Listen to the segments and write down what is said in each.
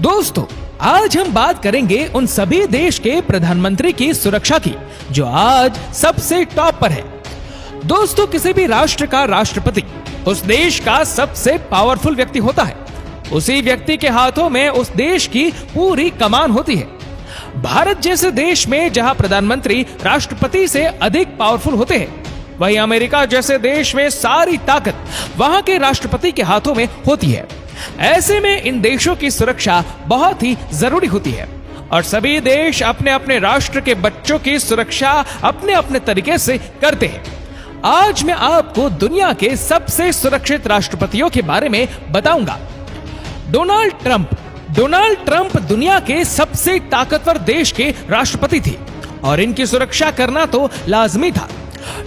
दोस्तों, आज हम बात करेंगे उन सभी देश के प्रधानमंत्री की सुरक्षा की जो आज सबसे टॉप पर है। दोस्तों, किसी भी राष्ट्र का राष्ट्रपति उस देश का सबसे पावरफुल व्यक्ति होता है। उसी व्यक्ति के हाथों में उस देश की पूरी कमान होती है। भारत जैसे देश में जहां प्रधानमंत्री राष्ट्रपति से अधिक पावरफुल होते हैं, वहीं अमेरिका जैसे देश में सारी ताकत वहां के राष्ट्रपति के हाथों में होती है। ऐसे में इन देशों की सुरक्षा बहुत ही जरूरी होती है और सभी देश अपने अपने राष्ट्र के बच्चों की सुरक्षा अपने अपने तरीके से करते हैं। आज मैं आपको दुनिया के सबसे सुरक्षित राष्ट्रपतियों के बारे में बताऊंगा। डोनाल्ड ट्रंप दुनिया के सबसे ताकतवर देश के राष्ट्रपति थे और इनकी सुरक्षा करना तो लाजमी था।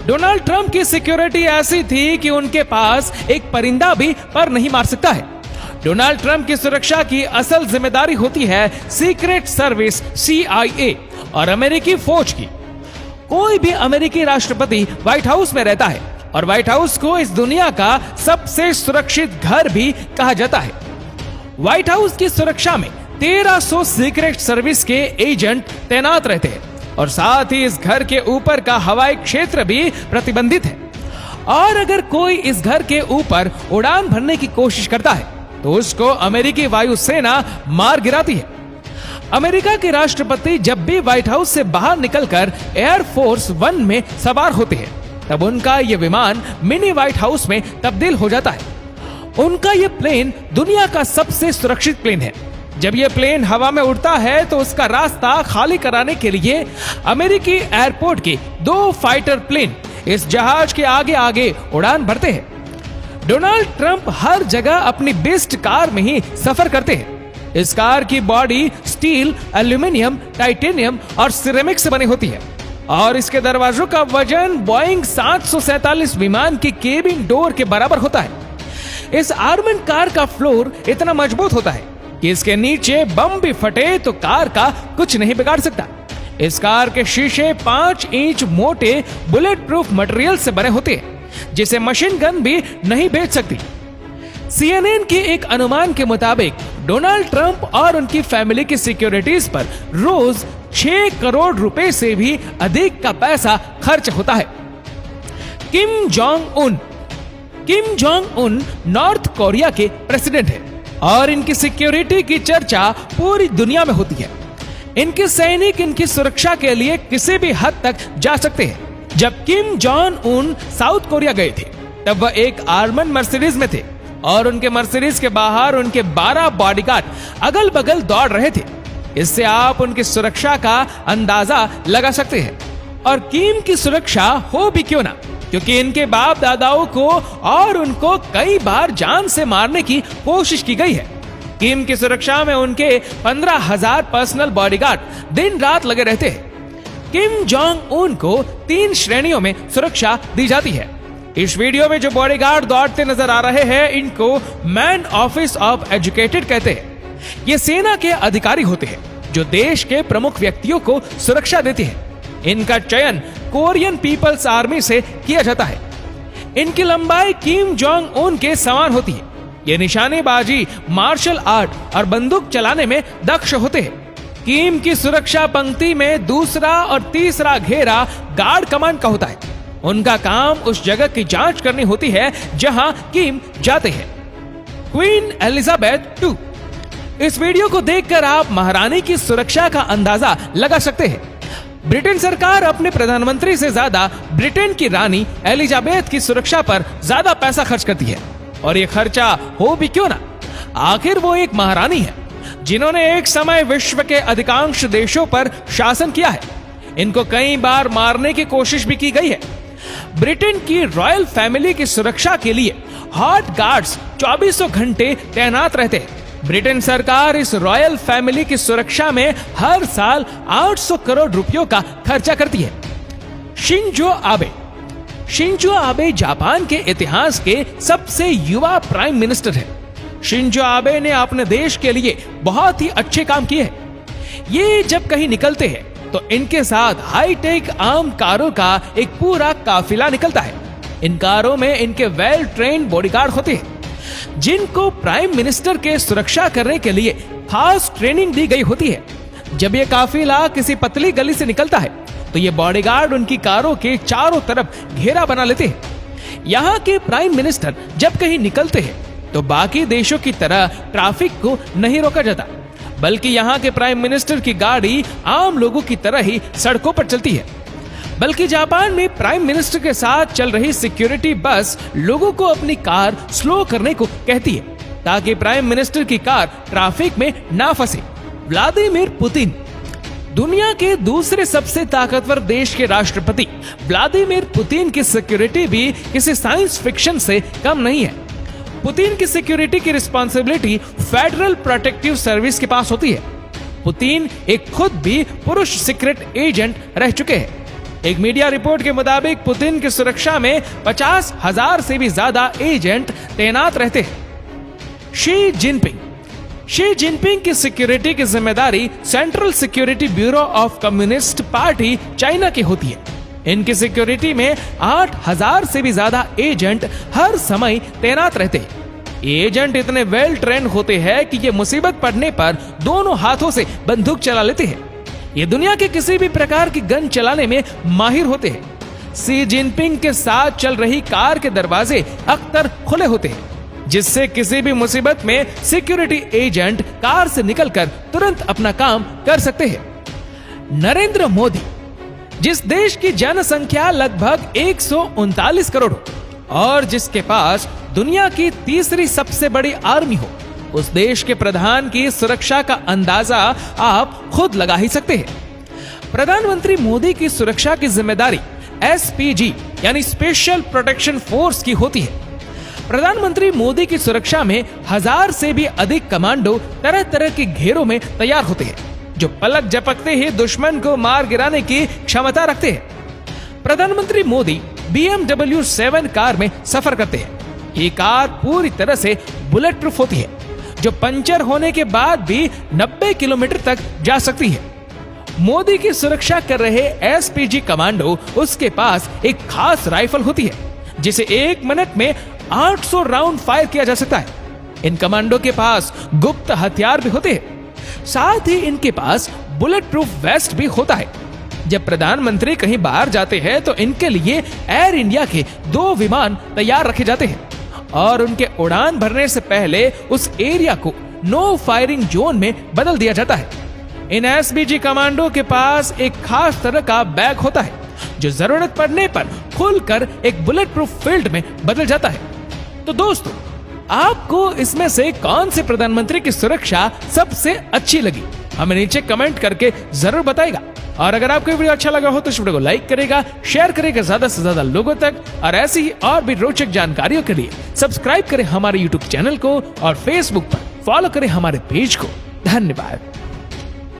डोनाल्ड ट्रंप की सिक्योरिटी ऐसी थी कि उनके पास एक परिंदा भी पर नहीं मार सकता है। डोनाल्ड ट्रंप की सुरक्षा की असल जिम्मेदारी होती है सीक्रेट सर्विस CIA और अमेरिकी फौज की। कोई भी अमेरिकी राष्ट्रपति व्हाइट हाउस में रहता है और व्हाइट हाउस को इस दुनिया का सबसे सुरक्षित घर भी कहा जाता है। व्हाइट हाउस की सुरक्षा में 1300 सीक्रेट सर्विस के एजेंट तैनात रहते हैं और साथ ही इस घर के ऊपर का हवाई क्षेत्र भी प्रतिबंधित है और अगर कोई इस घर के ऊपर उड़ान भरने की कोशिश करता है तो उसको अमेरिकी वायुसेना मार गिराती है। अमेरिका के राष्ट्रपति जब भी व्हाइट हाउस से बाहर निकलकर एयरफोर्स 1 में सवार होते हैं तब उनका यह विमान मिनी व्हाइट हाउस में तब्दील हो जाता है। उनका यह प्लेन दुनिया का सबसे सुरक्षित प्लेन है। जब यह प्लेन हवा में उड़ता है तो उसका रास्ता खाली कराने के लिए अमेरिकी एयरपोर्ट के 2 फाइटर प्लेन इस जहाज के आगे आगे उड़ान भरते हैं। डोनाल्ड ट्रंप हर जगह अपनी बेस्ट कार में ही सफर करते हैं। इस कार की बॉडी स्टील, एल्यूमिनियम, टाइटेनियम और सिरेमिक से बनी होती है और इसके दरवाजों का वजन बोइंग 747 विमान की केबिन डोर के बराबर होता है। इस आर्मर्ड कार का फ्लोर इतना मजबूत होता है कि इसके नीचे बम भी फटे तो कार का कुछ नहीं बिगाड़ सकता। इस कार के शीशे 5 इंच मोटे बुलेट प्रूफ मटेरियल से बने होते हैं जिसे मशीन गन भी नहीं भेज सकती। CNN के एक अनुमान के मुताबिक डोनाल्ड ट्रंप और उनकी फैमिली की सिक्योरिटीज पर रोज 6 करोड़ रुपए से भी अधिक का पैसा खर्च होता है। Kim Jong Un north Korea के प्रेसिडेंट हैं और इनकी सिक्योरिटी की चर्चा पूरी दुनिया में होती है। इनके सैनिक इनकी सुरक्षा के लिए किसी भी हद तक जा सकते हैं। जब Kim Jong Un south Korea गए थे तब वह एक आर्मर्ड मर्सिडीज में थे और उनके मर्सिडीज के बाहर उनके 12 बॉडीगार्ड अगल बगल दौड़ रहे थे। इससे आप उनकी सुरक्षा का अंदाजा लगा सकते हैं। और किम की सुरक्षा हो भी क्यों ना, क्योंकि इनके बाप दादाओं को और उनको कई बार जान से मारने की कोशिश की गई है। किम की सुरक्षा में उनके 15,000 पर्सनल बॉडीगार्ड दिन रात लगे रहते हैं। किम जोंग उन को 3 श्रेणियों में सुरक्षा दी जाती है। इस वीडियो में जो बॉडीगार्ड दौड़ते नजर आ रहे हैं इनको मैन ऑफिस ऑफ एजुकेटेड कहते हैं। ये सेना के अधिकारी होते हैं जो देश के प्रमुख व्यक्तियों को सुरक्षा देते हैं। इनका चयन कोरियन पीपल्स आर्मी से किया जाता है। इनकी लंबाई किम जोंग उन के समान होती है। ये निशानेबाजी, मार्शल आर्ट और बंदूक चलाने में दक्ष होते हैं। किम की सुरक्षा पंक्ति में दूसरा और तीसरा घेरा गार्ड कमांड का होता है। उनका काम उस जगह की जांच करनी होती है जहां किम जाते हैं। Queen Elizabeth II। इस वीडियो को देखकर आप महारानी की सुरक्षा का अंदाजा लगा सकते हैं। ब्रिटेन सरकार अपने प्रधानमंत्री से ज्यादा ब्रिटेन की रानी एलिजाबेथ की सुरक्षा पर ज्यादा पैसा खर्च करती है और ये खर्चा हो भी क्यों ना, आखिर वो एक महारानी है जिन्होंने एक समय विश्व के अधिकांश देशों पर शासन किया है। इनको कई बार मारने की कोशिश भी की गई है। ब्रिटेन की रॉयल फैमिली की सुरक्षा के लिए हॉट गार्ड्स 24 घंटे तैनात रहते हैं। ब्रिटेन सरकार इस रॉयल फैमिली की सुरक्षा में हर साल 800 करोड़ रुपयों का खर्चा करती है। शिंजो आबे जापान के इतिहास के सबसे युवा प्राइम मिनिस्टर हैं। शिंजो आबे ने अपने देश के लिए बहुत ही अच्छे काम किए हैं। ये जब कहीं निकलते हैं तो इनके साथ हाईटेक आर्म कारों का एक पूरा काफिला निकलता है। इन कारों में इनके वेल ट्रेन्ड बॉडीगार्ड होते हैं। जिनको प्राइम मिनिस्टर के सुरक्षा करने के लिए खास ट्रेनिंग दी गई होती है। जब ये काफिला किसी पतली गली से निकलता है तो ये बॉडीगार्ड उनकी कारों के चारों तरफ घेरा बना लेते हैं। यहाँ के प्राइम मिनिस्टर जब कहीं निकलते हैं तो बाकी देशों की तरह ट्रैफिक को नहीं रोका जाता, बल्कि यहाँ के प्राइम मिनिस्टर की गाड़ी आम लोगों की तरह ही सड़कों पर चलती है। बल्कि जापान में प्राइम मिनिस्टर के साथ चल रही सिक्योरिटी बस लोगों को अपनी कार स्लो करने को कहती है ताकि प्राइम मिनिस्टर की कार ट्रैफिक में ना फंसे। व्लादिमीर पुतिन दुनिया के दूसरे सबसे ताकतवर देश के राष्ट्रपति व्लादिमीर पुतिन की सिक्योरिटी भी किसी साइंस फिक्शन से कम नहीं है। पुतिन की सिक्योरिटी की रिस्पांसिबिलिटी फेडरल प्रोटेक्टिव सर्विस के पास होती है। पुतिन एक खुद भी पुरुष सीक्रेट एजेंट रह चुके हैं। एक मीडिया रिपोर्ट के मुताबिक पुतिन की सुरक्षा में 50,000 से भी ज्यादा एजेंट तैनात रहते हैं। शी जिनपिंग की सिक्योरिटी की जिम्मेदारी central security bureau of communist party China की होती है। इनकी सिक्योरिटी में 8,000 से भी ज्यादा एजेंट हर समय तैनात रहते हैं। एजेंट इतने वेल ट्रेंड होते हैं कि ये मुसीबत पड़ने पर दोनों हाथों से बंदूक चला लेते हैं। ये दुनिया के किसी भी प्रकार की गन चलाने में माहिर होते हैं। शी जिनपिंग के साथ चल रही कार के दरवाजे अक्सर खुले होते हैं, जिससे किसी भी मुसीबत में सिक्योरिटी एजेंट कार से निकलकर तुरंत अपना काम कर सकते हैं। नरेंद्र मोदी, जिस देश की जनसंख्या लगभग 139 करोड़ हो और जिसके पास दुनिया की तीसरी सबसे बड़ी आर्मी हो, उस देश के प्रधान की सुरक्षा का अंदाजा आप खुद लगा ही सकते हैं। प्रधानमंत्री मोदी की सुरक्षा की जिम्मेदारी एसपीजी यानी स्पेशल प्रोटेक्शन फोर्स की होती है। प्रधानमंत्री मोदी की सुरक्षा में 1000 से भी अधिक कमांडो तरह तरह के घेरों में तैयार होते हैं, जो पलक झपकते ही दुश्मन को मार गिराने की क्षमता रखते हैं। प्रधानमंत्री मोदी BMW 7 कार में सफर करते हैं। ये कार पूरी तरह से बुलेट प्रूफ होती है, जो पंचर होने के बाद भी 90 किलोमीटर तक जा सकती है। मोदी की सुरक्षा कर रहे एसपीजी कमांडो, उसके पास एक खास राइफल होती है जिसे 1 मिनट में 800 राउंड फायर किया जा सकता है। इन कमांडो के पास गुप्त हथियार भी होते हैं। साथ ही इनके पास बुलेट प्रूफ वेस्ट भी होता है। जब प्रधानमंत्री कहीं बाहर जाते हैं तो इनके लिए एयर इंडिया के 2 विमान तैयार रखे जाते हैं और उनके उड़ान भरने से पहले उस एरिया को नो फायरिंग जोन में बदल दिया जाता है। इन एसपीजी कमांडो के पास एक खास तरह का बैग होता है जो जरूरत पड़ने पर खुलकर एक बुलेट प्रूफ फील्ड में बदल जाता है। तो दोस्तों, आपको इसमें से कौन से प्रधानमंत्री की सुरक्षा सबसे अच्छी लगी, हमें नीचे कमेंट करके जरूर बताएगा। और अगर आपको वीडियो अच्छा लगा हो तो इस वीडियो को लाइक करेगा, शेयर करेगा ज्यादा से ज्यादा लोगों तक, और ऐसी ही और भी रोचक जानकारियों के लिए सब्सक्राइब करें हमारे YouTube चैनल को और Facebook पर फॉलो करें हमारे पेज को। धन्यवाद।